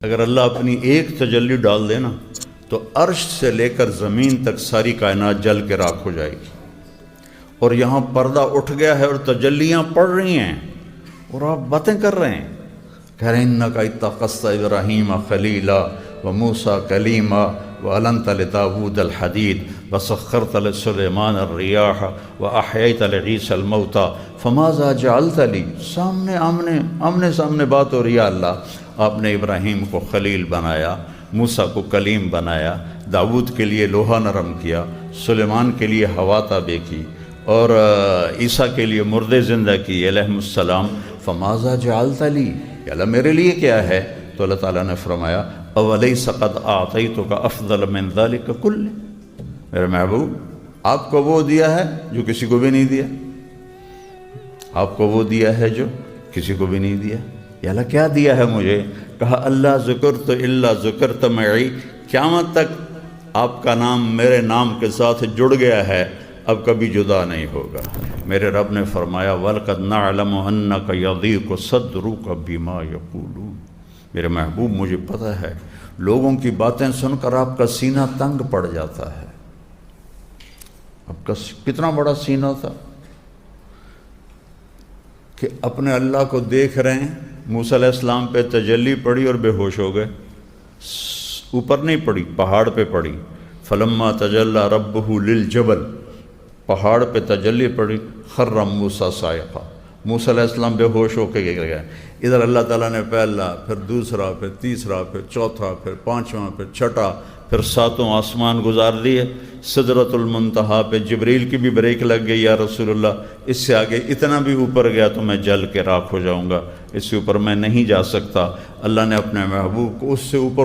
اگر اللہ اپنی ایک تجلی ڈال دے نا تو عرش سے لے کر زمین تک ساری کائنات جل کے راکھ ہو جائے گی، اور یہاں پردہ اٹھ گیا ہے اور تجلیاں پڑ رہی ہیں اور آپ باتیں کر رہے ہیں، کہہ رہے ہیں انکا اتخذت ابراہیم خلیلا وموسیٰ کلیما وَأَلَنْتَ لِدَاوُودَ الْحَدِيدَ وَسَخَّرْتَ لِسُلَيْمَانَ الرِّيَاحَ وَأَحْيَيْتَ لِعِيسَى الْمَوْتَى فَمَاذَا جَعَلْتَ لِي، آمنے سامنے بات ہو رہی ہے۔ اللہ آپ نے ابراہیم کو خلیل بنایا، موسیٰ کو کلیم بنایا، داؤد کے لیے لوہا نرم کیا، سلیمان کے لیے ہوا تابع کی، اور عیسیٰ کے لیے مردے زندہ کی علیہ السلام۔ فَمَاذَا جَعَلْتَ لِي، کہ اللہ میرے لیے کیا ہے؟ تو اللہ تعالیٰ نے فرمایا اَوَلَيْسَ قَدْ أَعْطَيْتُكَ أَفْضَلَ مِنْ ذَلِكَ كُلِّهِ، میرے محبوب آپ کو وہ دیا ہے جو کسی کو بھی نہیں دیا، آپ کو وہ دیا ہے جو کسی کو بھی نہیں دیا۔ یا اللہ کیا دیا ہے مجھے؟ کہا اللہ ذکرت الا ذکرت معی، قیامت تک آپ کا نام میرے نام کے ساتھ جڑ گیا ہے، اب کبھی جدا نہیں ہوگا۔ میرے رب نے فرمایا وَلَقَدْ نَعْلَمُ أَنَّكَ يَضِيقُ صَدْرُكَ بِمَا يَقُولُونَ، میرے محبوب مجھے پتہ ہے لوگوں کی باتیں سن کر آپ کا سینہ تنگ پڑ جاتا ہے۔ آپ کا کتنا بڑا سینہ تھا کہ اپنے اللہ کو دیکھ رہے ہیں، موسیٰ علیہ السلام پہ تجلی پڑی اور بے ہوش ہو گئے، اوپر نہیں پڑی، پہاڑ پہ پڑی۔ فلما تجلی ربہ للجبل، پہاڑ پہ تجلی پڑی، خر موسیٰ صاعقہ، موسیٰ علیہ السلام بے ہوش ہو کے گر گئے۔ ادھر اللہ تعالیٰ نے پہلا، پھر دوسرا، پھر تیسرا، پھر چوتھا، پھر پانچواں، پھر چھٹا، پھر ساتوں آسمان گزار دیے۔ سدرۃ المنتہا پہ جبریل کی بھی بریک لگ گئی، یا رسول اللہ اس سے آگے اتنا بھی اوپر گیا تو میں جل کے راکھ ہو جاؤں گا، اس سے اوپر میں نہیں جا سکتا۔ اللہ نے اپنے محبوب کو اس سے اوپر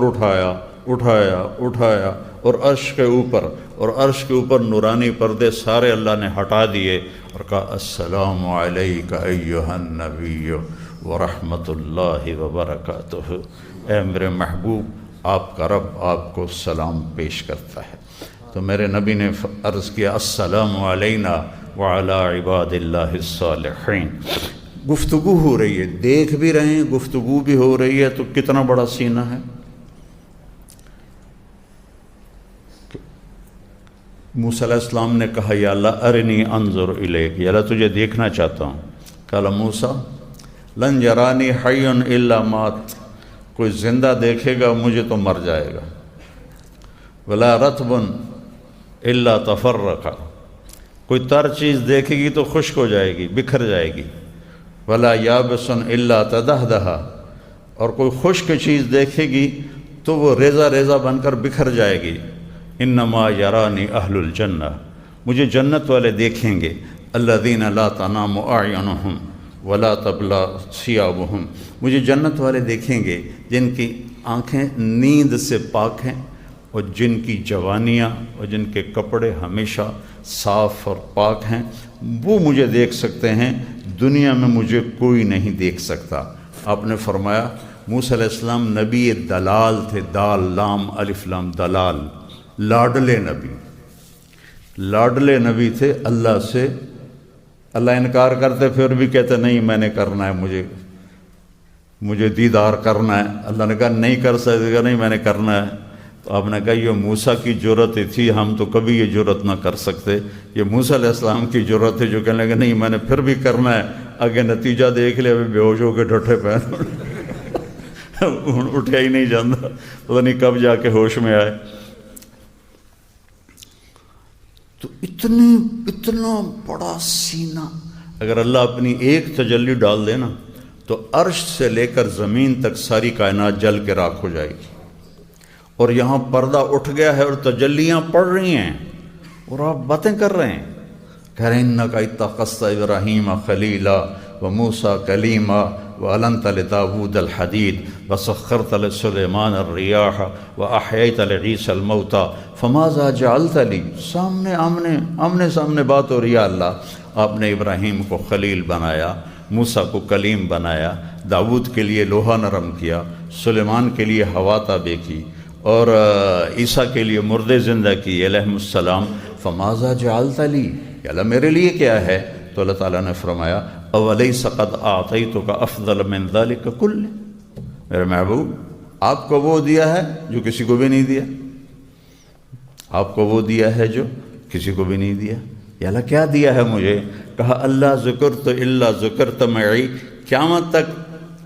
اٹھایا اور عرش کے اوپر نورانی پردے سارے اللہ نے ہٹا دیے اور کہا السلام علیک ایھا النبی ورحمۃ اللہ وبرکاتہ، اے میرے محبوب آپ کا رب آپ کو سلام پیش کرتا ہے۔ تو میرے نبی نے عرض کیا السلام علینا وعلی عباد اللہ الصالحین۔ گفتگو ہو رہی ہے، دیکھ بھی رہے ہیں، گفتگو بھی ہو رہی ہے، تو کتنا بڑا سینہ ہے۔ موسیٰ علیہ السلام نے کہا یا اللہ ارنی انظر الیک، یا اللہ تجھے دیکھنا چاہتا ہوں۔ قال موسیٰ لن یرانی حی الا مات، کوئی زندہ دیکھے گا مجھے تو مر جائے گا۔ ولا رطب الا تفرق، کوئی تر چیز دیکھے گی تو خشک ہو جائے گی، بکھر جائے گی۔ ولا یابس الا تدہدہ، اور کوئی خشک چیز دیکھے گی تو وہ ریزہ ریزہ بن کر بکھر جائے گی۔ انما یرانی اہل الجنہ، مجھے جنت والے دیکھیں گے۔ الذین لا تنام اعینہم ولا تبلی ثیابہم، مجھے جنت والے دیکھیں گے جن کی آنکھیں نیند سے پاک ہیں اور جن کی جوانیاں اور جن کے کپڑے ہمیشہ صاف اور پاک ہیں، وہ مجھے دیکھ سکتے ہیں، دنیا میں مجھے کوئی نہیں دیکھ سکتا۔ آپ نے فرمایا موسیٰ علیہ السلام نبی دلال تھے، دال لام الف لام دلال، لاڈلے نبی تھے اللہ سے۔ اللہ انکار کرتے پھر بھی کہتے نہیں میں نے کرنا ہے، مجھے دیدار کرنا ہے۔ اللہ نے کہا نہیں کر سکتے، نہیں میں نے کرنا ہے۔ تو آپ نے کہا یہ موسیٰ کی جرت تھی، ہم تو کبھی یہ جرت نہ کر سکتے، یہ موسیٰ علیہ السلام کی جرت ہے جو کہنے لگے نہیں میں نے پھر بھی کرنا ہے۔ آگے نتیجہ دیکھ لیا، بے ہوش ہو کے ڈٹھے پہ اٹھیا ہی نہیں جاتا، پتہ نہیں کب جا کے ہوش میں آئے۔ تو اتنا بڑا سینہ، اگر اللہ اپنی ایک تجلی ڈال دے نا تو عرش سے لے کر زمین تک ساری کائنات جل کے راکھ ہو جائے گی، اور یہاں پردہ اٹھ گیا ہے اور تجلیاں پڑ رہی ہیں اور آپ باتیں کر رہے ہیں، کہہ رہے ہیں انکا اتخذت ابراہیم خلیلا وموسیٰ کلیما وَأَلَنْتَ لِدَاوُودَ الْحَدِيدَ وَسَخَّرْتَ لِسُلَيْمَانَ الرِّيَاحَ وَأَحْيَيْتَ لِعِيسَى الْمَوْتَى فَمَاذَا جَعَلْتَ لِي، آمنے سامنے بات ہو رہی ہے۔ اللہ آپ نے ابراہیم کو خلیل بنایا، موسیٰ کو کلیم بنایا، داؤد کے لیے لوہا نرم کیا، سلیمان کے لیے ہوا تابع کی، اور عیسیٰ کے لیے مردے زندہ کی علیہ السلام۔ فَمَاذَا جَعَلْتَ لِي، یا اللہ میرے لیے کیا ہے؟ تو اللہ تعالیٰ نے فرمایا اولیس قد اعطیتک افضل من ذلک کلہ، میرے محبوب آپ کو وہ دیا ہے جو کسی کو بھی نہیں دیا، آپ کو وہ دیا ہے جو کسی کو بھی نہیں دیا۔ یا اللہ کیا دیا ہے مجھے؟ کہا اللہ ذکرت الا ذکرت معی، قیامت تک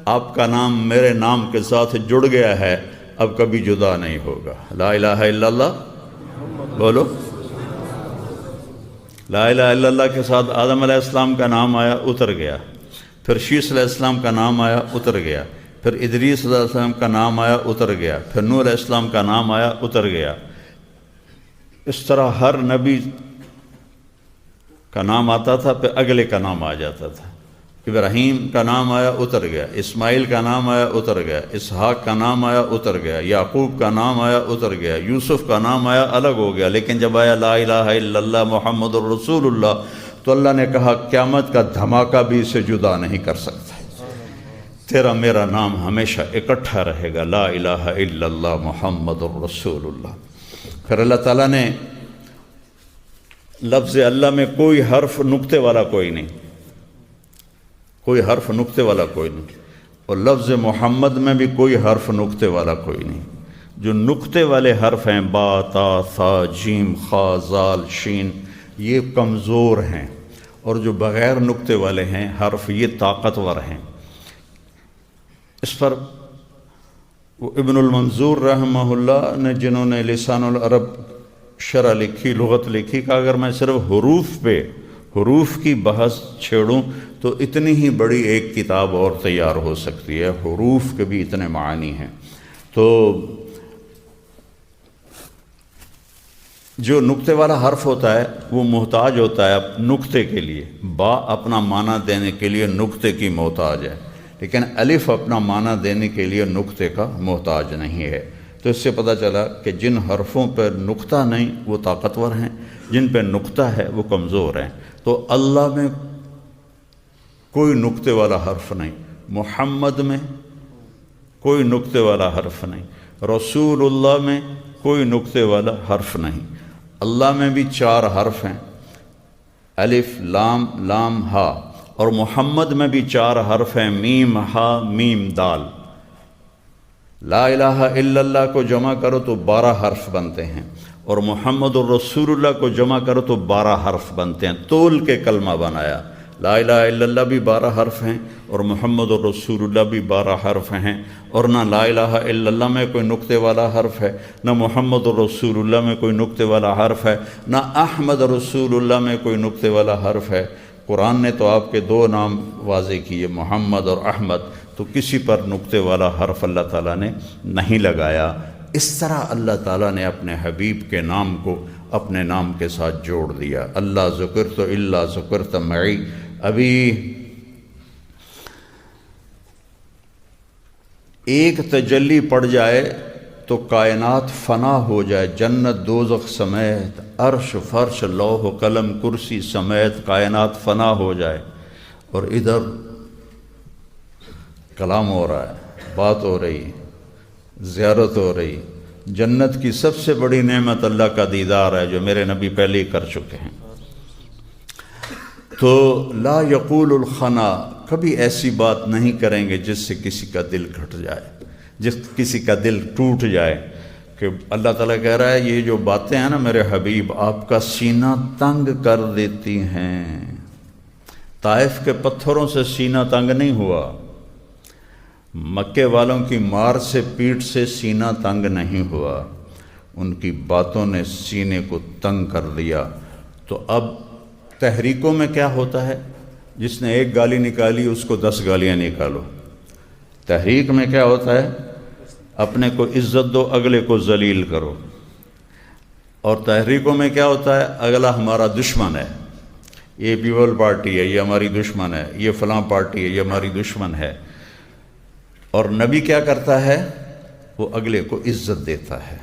آپ کا نام میرے نام کے ساتھ جڑ گیا ہے، اب کبھی جدا نہیں ہوگا۔ لا الہ الا اللہ بولو۔ لا الہ الا اللہ کے ساتھ آدم علیہ السلام کا نام آیا، اتر گیا، پھر شیس علیہ السلام کا نام آیا، اتر گیا، پھر ادریس علیہ السلام کا نام آیا، اتر گیا، پھر نوح علیہ السلام کا نام آیا، اتر گیا۔ اس طرح ہر نبی کا نام آتا تھا، پھر اگلے کا نام آ جاتا تھا۔ ابراہیم کا نام آیا، اتر گیا، اسماعیل کا نام آیا، اتر گیا، اسحاق کا نام آیا، اتر گیا، یعقوب کا نام آیا، اتر گیا، یوسف کا نام آیا، الگ ہو گیا۔ لیکن جب آیا لا الہ الا اللہ محمد الرسول اللہ، تو اللہ نے کہا قیامت کا دھماکہ بھی اسے جدا نہیں کر سکتا، تیرا میرا نام ہمیشہ اکٹھا رہے گا، لا الہ الا اللہ محمد الرسول اللہ۔ پھر اللہ تعالیٰ نے لفظ اللہ میں کوئی حرف نقطے والا کوئی نہیں، کوئی حرف نقطے والا کوئی نہیں، اور لفظ محمد میں بھی کوئی حرف نقطے والا کوئی نہیں۔ جو نقطے والے حرف ہیں با، تا، ثا، جیم، خا، زال، شین، یہ کمزور ہیں، اور جو بغیر نقطے والے ہیں حرف یہ طاقتور ہیں۔ اس پر وہ ابن المنظور رحمہ اللہ نے، جنہوں نے لسان العرب شرح لکھی، لغت لکھی، کہ اگر میں صرف حروف کی بحث چھیڑوں تو اتنی ہی بڑی ایک کتاب اور تیار ہو سکتی ہے، حروف کے بھی اتنے معانی ہیں۔ تو جو نقطے والا حرف ہوتا ہے وہ محتاج ہوتا ہے نقطے کے لیے، با اپنا معنی دینے کے لیے نقطے کی محتاج ہے، لیکن الف اپنا معنی دینے کے لیے نقطے کا محتاج نہیں ہے۔ تو اس سے پتہ چلا کہ جن حرفوں پر نقطہ نہیں وہ طاقتور ہیں، جن پہ نقطہ ہے وہ کمزور ہیں۔ تو اللہ میں کوئی نقطے والا حرف نہیں، محمد میں کوئی نقطے والا حرف نہیں، رسول اللہ میں کوئی نقطے والا حرف نہیں۔ اللہ میں بھی 4 حرف ہیں، الف، لام، لام، ہا، اور محمد میں بھی 4 حرف ہیں، میم، ہا، میم، دال۔ لا الہ الا اللہ کو جمع کرو تو 12 حرف بنتے ہیں، اور محمد الرسول اللہ کو جمع کرو تو 12 حرف بنتے ہیں، تول کے کلمہ بنایا۔ لا الہ الا اللہ بھی 12 حرف ہیں، اور محمد الرسول اللہ بھی 12 حرف ہیں، اور نہ لا الہ الا اللہ میں کوئی نقطے والا حرف ہے، نہ محمد الرسول اللہ میں کوئی نقطے والا حرف ہے، نہ احمد رسول اللہ میں کوئی نقطے والا حرف ہے۔ قرآن نے تو آپ کے 2 نام واضح کیے، محمد اور احمد، تو کسی پر نقطے والا حرف اللہ تعالیٰ نے نہیں لگایا۔ اس طرح اللہ تعالیٰ نے اپنے حبیب کے نام کو اپنے نام کے ساتھ جوڑ دیا۔ اللہ ذکرت الا ذکرت معی۔ ابھی ایک تجلی پڑ جائے تو کائنات فنا ہو جائے، جنت دوزخ سمیت، عرش فرش لوح و قلم کرسی سمیت کائنات فنا ہو جائے، اور ادھر کلام ہو رہا ہے، بات ہو رہی، زیارت ہو رہی۔ جنت کی سب سے بڑی نعمت اللہ کا دیدار ہے، جو میرے نبی پہلے ہی کر چکے ہیں۔ تو لا یقول الخنا، کبھی ایسی بات نہیں کریں گے جس سے کسی کا دل گھٹ جائے، جس کسی کا دل ٹوٹ جائے، کہ اللہ تعالیٰ کہہ رہا ہے یہ جو باتیں ہیں نا میرے حبیب، آپ کا سینہ تنگ کر دیتی ہیں۔ طائف کے پتھروں سے سینہ تنگ نہیں ہوا، مکے والوں کی مار سے، پیٹ سے سینہ تنگ نہیں ہوا، ان کی باتوں نے سینے کو تنگ کر دیا۔ تو اب تحریکوں میں کیا ہوتا ہے؟ جس نے 1 گالی نکالی اس کو 10 گالیاں نکالو۔ تحریک میں کیا ہوتا ہے؟ اپنے کو عزت دو، اگلے کو ذلیل کرو۔ اور تحریکوں میں کیا ہوتا ہے؟ اگلا ہمارا دشمن ہے، یہ پیپل پارٹی ہے، یہ ہماری دشمن ہے، یہ فلاں پارٹی ہے، یہ ہماری دشمن ہے۔ اور نبی کیا کرتا ہے؟ وہ اگلے کو عزت دیتا ہے،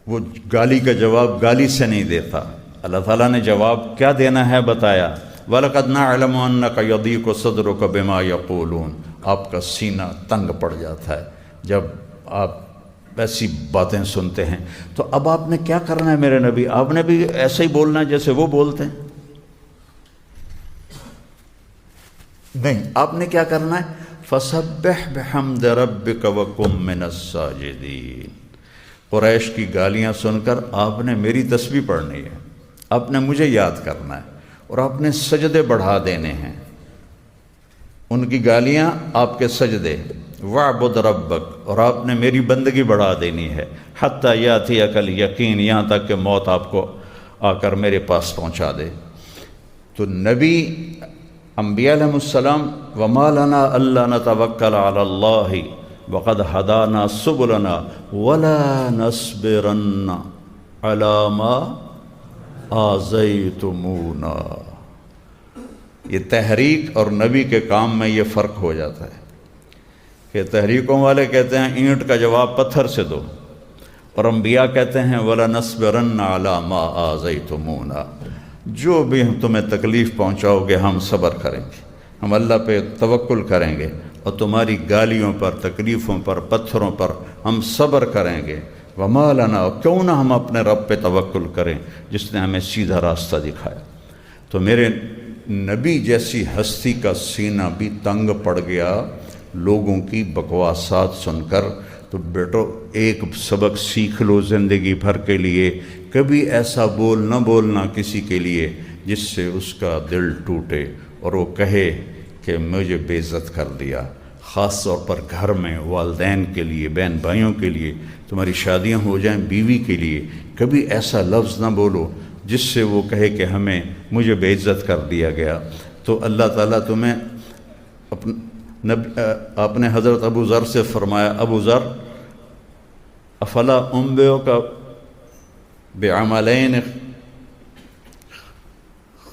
وہ گالی کا جواب گالی سے نہیں دیتا۔ اللہ تعالیٰ نے جواب کیا دینا ہے بتایا، وَلَقَدْ نَعْلَمُ أَنَّكَ يَضِيقُ صَدْرُكَ بِمَا يَقُولُونَ۔ آپ کا سینہ تنگ پڑ جاتا ہے جب آپ ایسی باتیں سنتے ہیں۔ تو اب آپ نے کیا کرنا ہے میرے نبی؟ آپ نے بھی ایسے ہی بولنا ہے جیسے وہ بولتے ہیں؟ نہیں، آپ نے کیا کرنا ہے؟ فسبح بحمد ربک وکن من الساجدین۔ قریش کی گالیاں سن کر آپ نے میری تسبیح پڑھنی ہے، آپ نے مجھے یاد کرنا ہے، اور آپ نے سجدے بڑھا دینے ہیں۔ ان کی گالیاں آپ کے سجدے، وَاعْبُدْ رَبَّكَ، اور آپ نے میری بندگی بڑھا دینی ہے، حَتَّى يَأْتِيَكَ الْيَقِينُ، یہاں تک کہ موت آپ کو آ کر میرے پاس پہنچا دے۔ تو نبی انبیاء علیہ السلام، وَمَا لَنَا أَلَّا نَتَوَكَّلَ عَلَى اللَّهِ وَقَدْ هَدَانَا سُبُلَنَا وَلَا نَصْبِرَنَّ عَلَى مَا آذَيْتُمُونَا۔ یہ تحریک اور نبی کے کام میں یہ فرق ہو جاتا ہے کہ تحریکوں والے کہتے ہیں اینٹ کا جواب پتھر سے دو، اور انبیاء کہتے ہیں وَلَنَصْبِرَنَّ عَلَى مَا آذَيْتُمُونَا، جو بھی تمہیں تکلیف پہنچاؤ گے ہم صبر کریں گے، ہم اللہ پہ توکل کریں گے، اور تمہاری گالیوں پر، تکلیفوں پر، پتھروں پر ہم صبر کریں گے۔ وَمَا لَنَا، کیوں نہ ہم اپنے رب پہ توکل کریں جس نے ہمیں سیدھا راستہ دکھایا۔ تو میرے نبی جیسی ہستی کا سینہ بھی تنگ پڑ گیا لوگوں کی بکواسات سن کر۔ تو بیٹو ایک سبق سیکھ لو زندگی بھر کے لیے، کبھی ایسا بول نہ بولنا کسی کے لیے جس سے اس کا دل ٹوٹے اور وہ کہے کہ مجھے بے عزت کر دیا۔ خاص طور پر گھر میں والدین کے لیے، بہن بھائیوں کے لیے، تمہاری شادیاں ہو جائیں بیوی کے لیے، کبھی ایسا لفظ نہ بولو جس سے وہ کہے کہ مجھے بے عزت کر دیا گیا۔ تو اللہ تعالیٰ تمہیں آپ نے حضرت ابو ذر سے فرمایا، ابو ذر افلا انبئک بعملین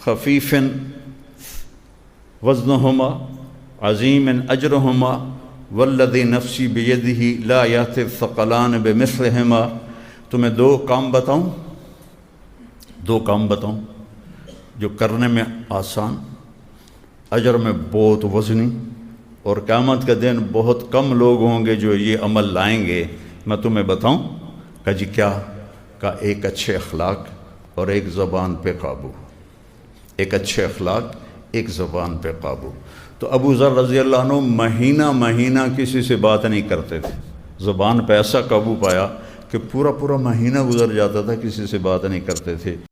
خفیف وزنہما عظیم اجرہما والذی نفسی بیدہ لا یأتی الثقلان بمثلہما۔ تمہیں دو کام بتاؤں جو کرنے میں آسان، اجر میں بہت وزنی، اور قیامت کا دن بہت کم لوگ ہوں گے جو یہ عمل لائیں گے۔ میں تمہیں بتاؤں؟ کہا جی کیا؟ کہا ایک اچھے اخلاق اور ایک زبان پہ قابو۔ ایک اچھے اخلاق، ایک زبان پہ قابو۔ تو ابو ذر رضی اللہ عنہ مہینہ کسی سے بات نہیں کرتے تھے، زبان پہ ایسا قابو پایا کہ پورا مہینہ گزر جاتا تھا، کسی سے بات نہیں کرتے تھے۔